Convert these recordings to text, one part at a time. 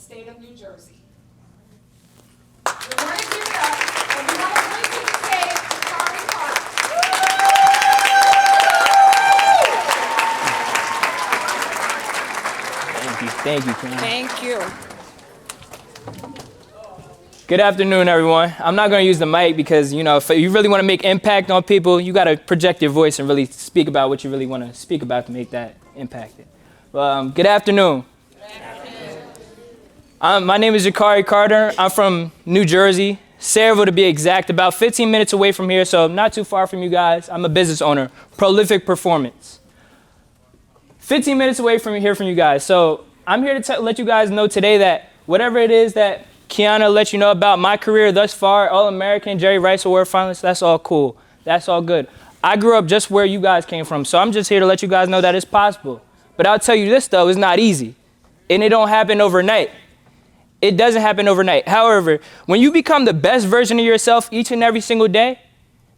state of New Jersey. We're going to give it up, and we want to bring to the stage Jacari Carter. Thank you, Kim. Thank you. Good afternoon, everyone. I'm not going to use the mic because, you know, if you really want to make impact on people, you got to project your voice and really speak about what you really want to speak about to make that impact. Good afternoon. My name is Jacari Carter. I'm from New Jersey, Sayreville to be exact, about 15 minutes away from here, so not too far from you guys. I'm a business owner, Prolific Performance. 15 minutes away from here from you guys. So I'm here to let you guys know today that whatever it is that Kiana let you know about my career thus far, All-American, Jerry Rice Award finalist, that's all cool. That's all good. I grew up just where you guys came from, so I'm just here to let you guys know that it's possible. But I'll tell you this, though, it's not easy. And it don't happen overnight. It doesn't happen overnight. However, when you become the best version of yourself each and every single day,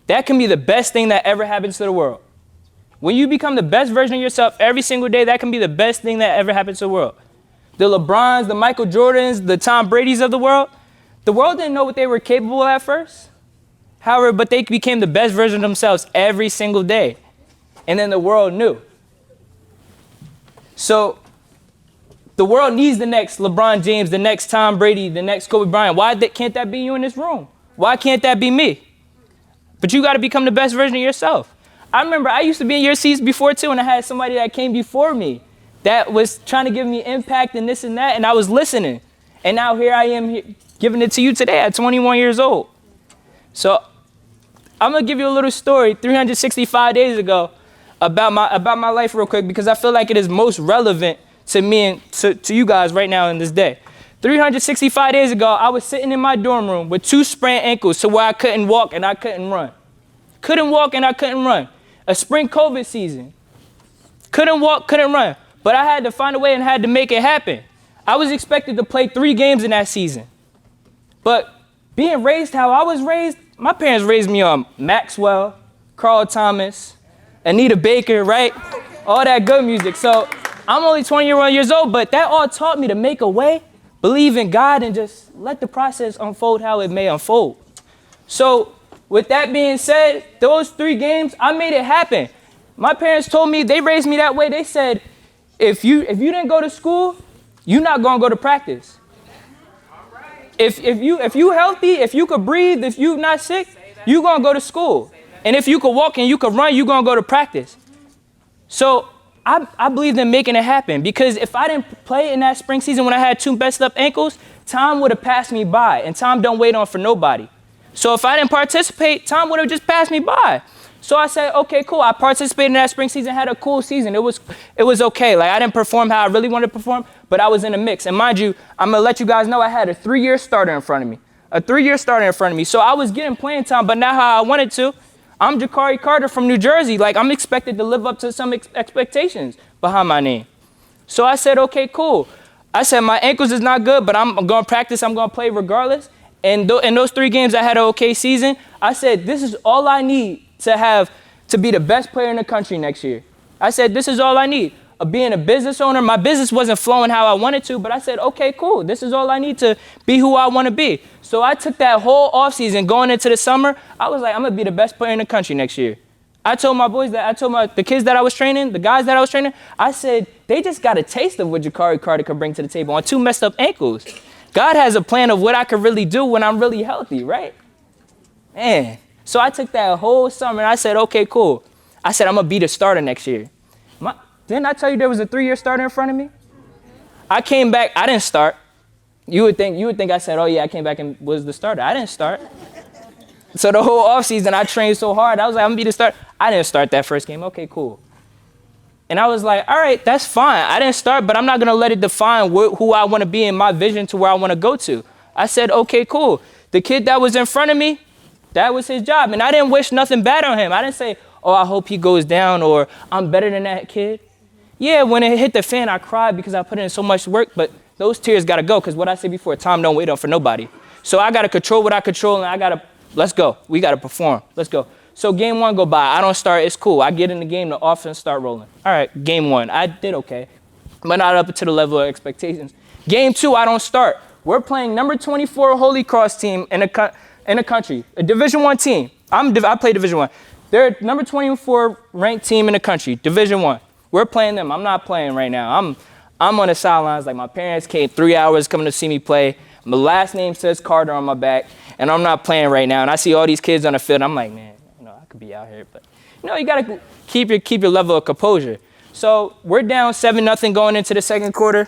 that can be the best thing that ever happens to the world. When you become the best version of yourself every single day, that can be the best thing that ever happens to the world. The LeBrons, the Michael Jordans, the Tom Bradys of the world didn't know what they were capable of at first. However, but they became the best version of themselves every single day. And then the world knew. So the world needs the next LeBron James, the next Tom Brady, the next Kobe Bryant. Why can't that be you in this room? Why can't that be me? But you got to become the best version of yourself. I remember I used to be in your seats before too, and I had somebody that came before me that was trying to give me impact and this and that, and I was listening. And now here I am giving it to you today at 21 years old. So I'm gonna give you a little story 365 days ago about my life real quick, because I feel like it is most relevant to me and to you guys right now in this day. 365 days ago, I was sitting in my dorm room with 2 sprained ankles to where I couldn't walk and I couldn't run. Couldn't walk and I couldn't run. A spring COVID season. Couldn't walk, couldn't run. But I had to find a way and had to make it happen. I was expected to play 3 games in that season. But being raised how I was raised, my parents raised me on Maxwell, Carl Thomas, Anita Baker, right? All that good music. So I'm only 21 years old, but that all taught me to make a way, believe in God, and just let the process unfold how it may unfold. So with that being said, those 3 games, I made it happen. My parents told me, they raised me that way. They said, if you didn't go to school, you're not gonna go to practice. If you healthy, if you could breathe, if you not sick, you gonna go to school. And if you could walk and you could run, you gonna go to practice. So I believed in making it happen, because if I didn't play in that spring season when I had 2 messed up ankles, Tom would have passed me by, and Tom don't wait on for nobody. So if I didn't participate, Tom would have just passed me by. So I said, okay, cool. I participated in that spring season, had a cool season. It was okay. Like, I didn't perform how I really wanted to perform, but I was in the mix. And mind you, I'm gonna let you guys know I had a 3-year starter in front of me. A 3-year starter in front of me. So I was getting playing time, but not how I wanted to. I'm Jacari Carter from New Jersey. Like, I'm expected to live up to some expectations behind my name. So I said, okay, cool. I said, my ankles is not good, but I'm gonna practice. I'm gonna play regardless. And in those 3 games, I had an okay season. I said, this is all I need to be the best player in the country next year. I said, this is all I need. Being a business owner, my business wasn't flowing how I wanted to, but I said, okay, cool. This is all I need to be who I want to be. So I took that whole offseason going into the summer. I was like, I'm going to be the best player in the country next year. I told my boys that, the kids that I was training, the guys that I was training, I said, they just got a taste of what Jacari Carter could bring to the table on 2 messed up ankles. God has a plan of what I could really do when I'm really healthy, right? Man. So I took that whole summer and I said, okay, cool. I said, I'm going to be the starter next year. Didn't I tell you there was a 3-year starter in front of me? I came back. I didn't start. You would think I said, oh, yeah, I came back and was the starter. I didn't start. So the whole offseason, I trained so hard. I was like, I'm going to be the starter. I didn't start that first game. Okay, cool. And I was like, all right, that's fine. I didn't start, but I'm not going to let it define who I want to be in my vision to where I want to go to. I said, okay, cool. The kid that was in front of me, that was his job. And I didn't wish nothing bad on him. I didn't say, oh, I hope he goes down, or I'm better than that kid. Yeah, when it hit the fan, I cried because I put in so much work, but those tears got to go, because what I said before, time don't wait on for nobody. So I got to control what I control, and let's go. We got to perform. Let's go. So game 1 go by. I don't start. It's cool. I get in the game. The offense start rolling. All right, game 1. I did okay. but not up to the level of expectations. Game 2, I don't start. We're playing number 24 Holy Cross team in the country, a Division I team. I play Division I. They're number 24 ranked team in the country, Division I. We're playing them. I'm not playing right now. I'm on the sidelines. Like, my parents came 3 hours coming to see me play. My last name says Carter on my back, and I'm not playing right now. And I see all these kids on the field. I'm like, man, I could be out here, but you gotta keep your level of composure. So we're down 7-0 going into the second quarter.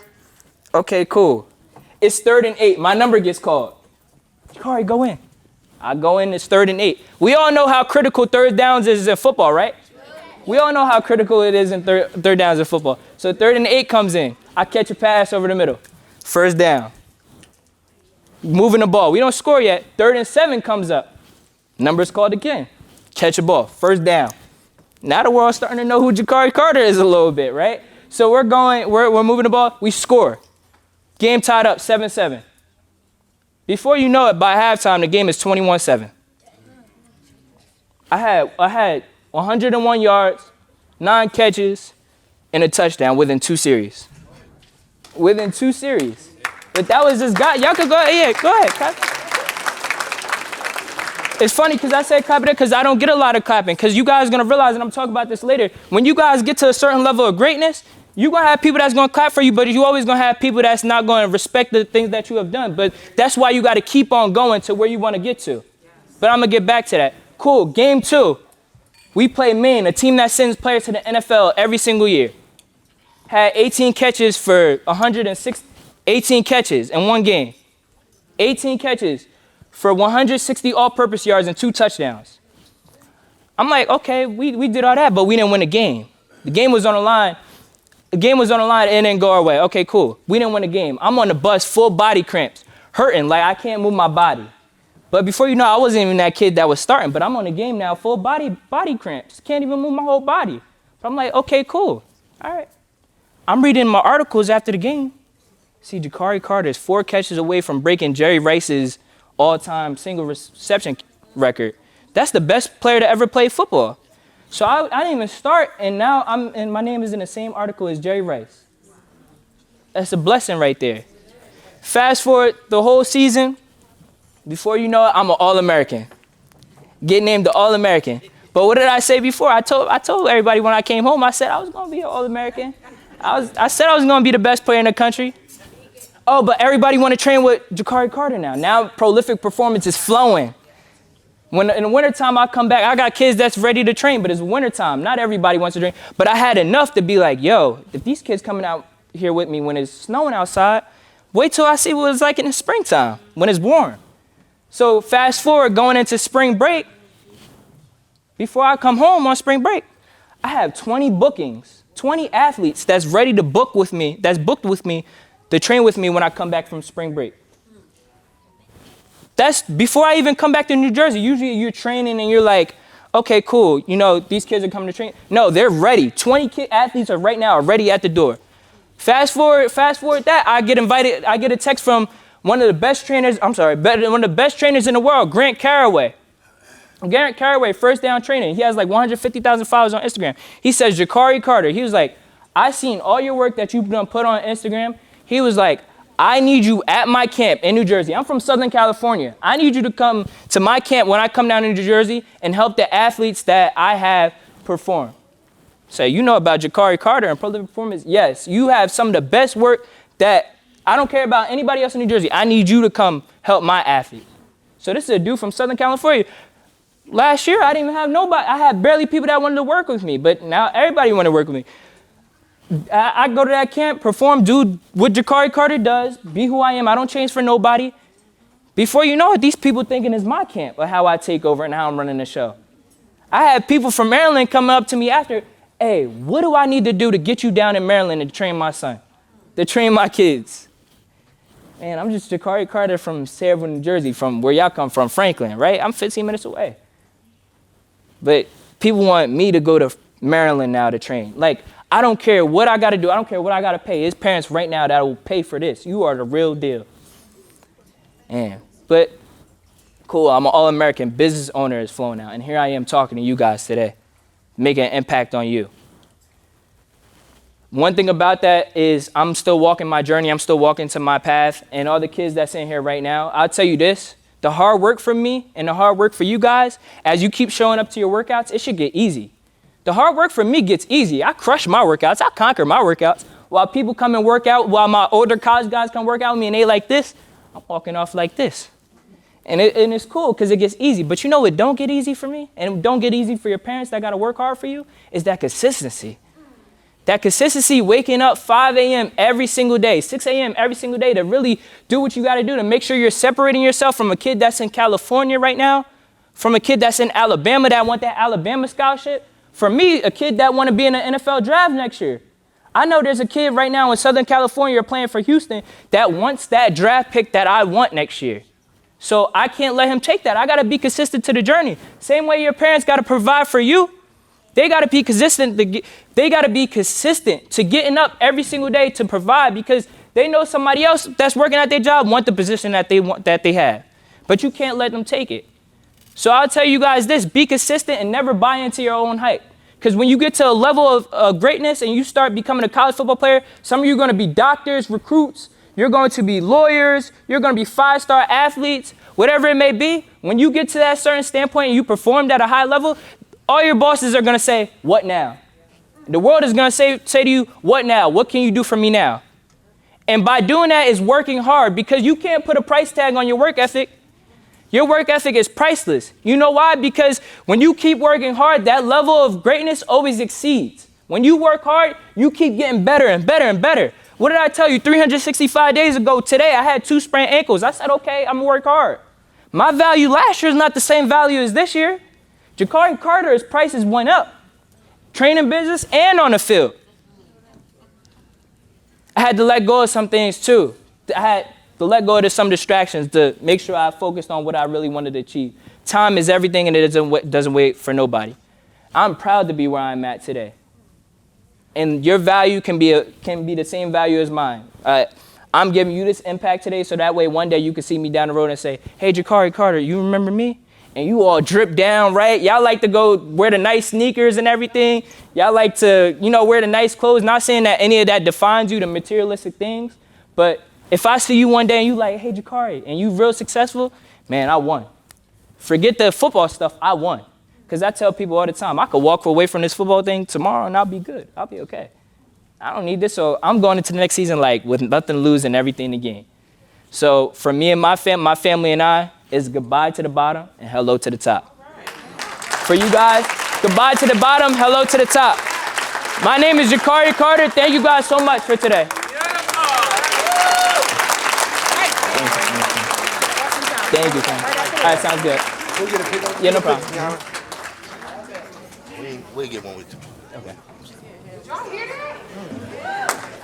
Okay, cool. It's 3rd and 8. My number gets called. Jacari, go in. I go in. It's 3rd and 8. We all know how critical third downs is in football, right? We all know how critical it is in third downs in football. So 3rd and 8 comes in. I catch a pass over the middle. 1st down. Moving the ball. We don't score yet. 3rd and 7 comes up. Number's called again. Catch a ball. 1st down. Now the world's starting to know who Jacari Carter is a little bit, right? So we're moving the ball. We score. Game tied up 7-7. Before you know it, by halftime, the game is 21-7. I had 101 yards, 9 catches, and a touchdown within 2 series. Within 2 series. But that was this guy. Y'all could go ahead. Yeah, go ahead. Clap. It's funny because I said clap it because I don't get a lot of clapping, because you guys are going to realize, and I'm talking about this later, when you guys get to a certain level of greatness, you're going to have people that's going to clap for you, but you always going to have people that's not going to respect the things that you have done. But that's why you got to keep on going to where you want to get to. But I'm going to get back to that. Cool. Game 2. We play Maine, a team that sends players to the NFL every single year. Had 18 catches for 106, 18 catches in one game. 18 catches for 160 all-purpose yards and 2 touchdowns. I'm like, okay, we did all that, but we didn't win the game. The game was on the line. The game was on the line and it didn't go our way. Okay, cool. We didn't win the game. I'm on the bus, full body cramps, hurting, like I can't move my body. But before you know, I wasn't even that kid that was starting, but I'm on the game now, full body cramps. Can't even move my whole body. But I'm like, okay, cool. All right. I'm reading my articles after the game. See, Jacari Carter is 4 catches away from breaking Jerry Rice's all-time single reception record. That's the best player to ever play football. So I didn't even start, and now my name is in the same article as Jerry Rice. That's a blessing right there. Fast forward the whole season. Before you know it, I'm an All-American. Get named the All-American. But what did I say before? I told everybody when I came home, I said I was going to be an All-American. I said I was going to be the best player in the country. Oh, but everybody want to train with Jacari Carter now. Now prolific performance is flowing. When in the wintertime I come back, I got kids that's ready to train, but it's wintertime. Not everybody wants to train. But I had enough to be like, yo, if these kids coming out here with me when it's snowing outside, wait till I see what it's like in the springtime, when it's warm. So fast forward, going into spring break, before I come home on spring break, I have 20 bookings, 20 athletes that's ready to book with me, that's booked with me to train with me when I come back from spring break. That's before I even come back to New Jersey. Usually you're training and you're like, okay, cool. You know, these kids are coming to train. No, they're ready. 20 athletes are right now ready at the door. Fast forward that, I get invited. I get a text from one of the best trainers. One of the best trainers in the world, Grant Caraway. Grant Caraway, First Down Training. He has like 150,000 followers on Instagram. He says, Jacari Carter. He was like, I seen all your work that you've done put on Instagram. He was like, I need you at my camp in New Jersey. I'm from Southern California. I need you to come to my camp when I come down to New Jersey and help the athletes that I have perform. So you know about Jacari Carter and prolific performance? Yes, you have some of the best work that I don't care about anybody else in New Jersey. I need you to come help my athlete. So this is a dude from Southern California. Last year, I didn't even have nobody. I had barely people that wanted to work with me, but now everybody want to work with me. I go to that camp, perform, do what Jacari Carter does, be who I am. I don't change for nobody. Before you know it, these people thinking it's my camp or how I take over and how I'm running the show. I had people from Maryland coming up to me after, hey, what do I need to do to get you down in Maryland to train my son, to train my kids? Man, I'm just Jacari Carter from Sayreville, New Jersey, from where y'all come from, Franklin, right? I'm 15 minutes away. But people want me to go to Maryland now to train. Like, I don't care what I got to do. I don't care what I got to pay. His parents right now that will pay for this. You are the real deal. But cool, I'm an All-American business owner is flowing out. And here I am talking to you guys today, making an impact on you. One thing about that is I'm still walking my journey. I'm still walking to my path. And all the kids that's in here right now, I'll tell you this, the hard work for me and the hard work for you guys, as you keep showing up to your workouts, it should get easy. The hard work for me gets easy. I crush my workouts. I conquer my workouts. While people come and work out, while my older college guys come work out with me and they like this, I'm walking off like this. And it's cool because it gets easy. But you know what don't get easy for me? And don't get easy for your parents that got to work hard for you? Is that consistency. That consistency, waking up 5 a.m. every single day, 6 a.m. every single day to really do what you got to do to make sure you're separating yourself from a kid that's in California right now, from a kid that's in Alabama that want that Alabama scholarship. For me, a kid that want to be in an NFL draft next year. I know there's a kid right now in Southern California playing for Houston that wants that draft pick that I want next year. So I can't let him take that. I got to be consistent to the journey. Same way your parents got to provide for you. They got to be consistent. They got to be consistent to getting up every single day to provide because they know somebody else that's working at their job want the position that they have. But you can't let them take it. So I'll tell you guys this, be consistent and never buy into your own hype. Because when you get to a level of greatness and you start becoming a college football player, some of you are going to be doctors, recruits, you're going to be lawyers, you're going to be 5-star athletes, whatever it may be. When you get to that certain standpoint and you performed at a high level, all your bosses are going to say, what now? The world is going to say to you, what now? What can you do for me now? And by doing that is working hard because you can't put a price tag on your work ethic. Your work ethic is priceless. You know why? Because when you keep working hard, that level of greatness always exceeds. When you work hard, you keep getting better and better and better. What did I tell you 365 days ago? Today, I had 2 sprained ankles. I said, okay, I'm going to work hard. My value last year is not the same value as this year. Jacari Carter, his prices went up. Training business and on the field. I had to let go of some things too. I had to let go of some distractions to make sure I focused on what I really wanted to achieve. Time is everything and it doesn't wait for nobody. I'm proud to be where I'm at today. And your value can be the same value as mine. I'm giving you this impact today so that way one day you can see me down the road and say, hey, Jacari Carter, you remember me? And you all drip down, right? Y'all like to go wear the nice sneakers and everything. Y'all like to, wear the nice clothes. Not saying that any of that defines you, the materialistic things. But if I see you one day and you like, hey, Jacari, and you real successful, man, I won. Forget the football stuff, I won. Because I tell people all the time, I could walk away from this football thing tomorrow and I'll be good. I'll be okay. I don't need this, so I'm going into the next season like with nothing to lose and everything to gain. So for me and my family and I, it's goodbye to the bottom and hello to the top. For you guys, goodbye to the bottom, hello to the top. My name is Jacari Carter. Thank you guys so much for today. Thank you. All right, sounds good. We'll get a picture. Yeah, no problem. We'll get one with you. Okay. Y'all hear that?